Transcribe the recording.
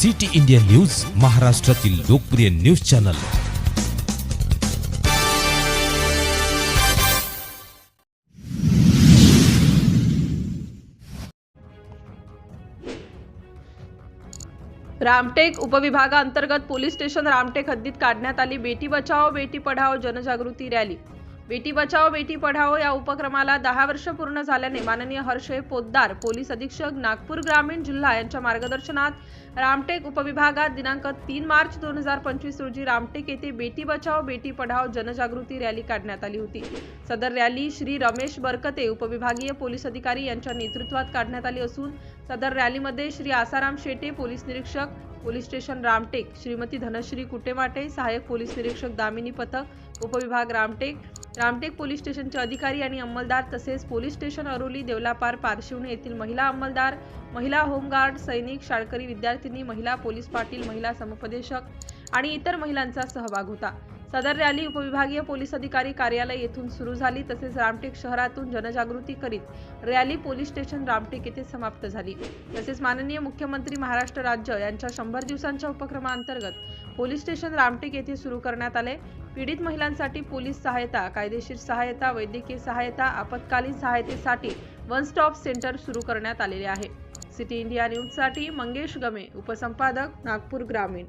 City India News, महाराष्ट्रातील लोकप्रिय news channel. Ramtek उपविभागांतर्गत पोलीस स्टेशन रामटेक हद्दीत काढण्यात आली बेटी बचाओ बेटी पढाओ जनजागृती रॅली। बेटी बचाओ बेटी पढाओ या उपक्रमाला 10 वर्ष पूर्ण झाल्याने माननीय हर्षे पोद्दार, पोलीस अधीक्षक नागपूर ग्रामीण जिल्हा यांच्या मार्गदर्शनात रामटेक उपविभागात दिनांक 3 मार्च 2025 रोजी रामटेक येथे बेटी बचाओ बेटी पढाओ जनजागृती रॅली काढण्यात आली होती। सदर रॅली श्री रमेश बरकते उपविभागीय पोलीस अधिकारी यांच्या नेतृत्वात काढण्यात आली असून सदर रॅलीमध्ये श्री आसाराम शेटे, पोलीस निरीक्षक, पोलीस स्टेशन रामटेक, श्रीमती धनश्री कुटेमाटे, सहाय्यक पोलीस निरीक्षक दामिनी पथक, उपविभाग रामटेक पोलीस स्टेशनचे अधिकारी आणि अंमलदार तसेच पोलीस स्टेशन अरोली, देवलापार, पारशिवणे येथील महिला अंमलदार, महिला होमगार्ड, सैनिक, शाळकरी विद्यार्थिनी, महिला पोलीस पाटील, महिला समुपदेशक आणि इतर महिलांचा सहभाग होता। सदर रॅली उपविभागीय पोलीस अधिकारी कार्यालय येथून सुरू झाली तसेच रामटेक शहरातून जनजागृती करीत रॅली पोलीस स्टेशन रामटेक येथे समाप्त झाली। तसेच माननीय मुख्यमंत्री महाराष्ट्र राज्य यांच्या 100 दिवसांच्या उपक्रमांतर्गत पोलीस स्टेशन रामटेक येथे सुरू करण्यात आले। पीडित महिलांसाठी पोलीस सहायता, कायदेशीर सहायता, वैद्यकीय सहायता, आपत्कालीन सहायतेसाठी वन स्टॉप सेंटर सुरू करण्यात आलेले आहे। सिटी इंडिया न्यूज साठी मंगेश गमे, उपसंपादक, नागपूर ग्रामीण।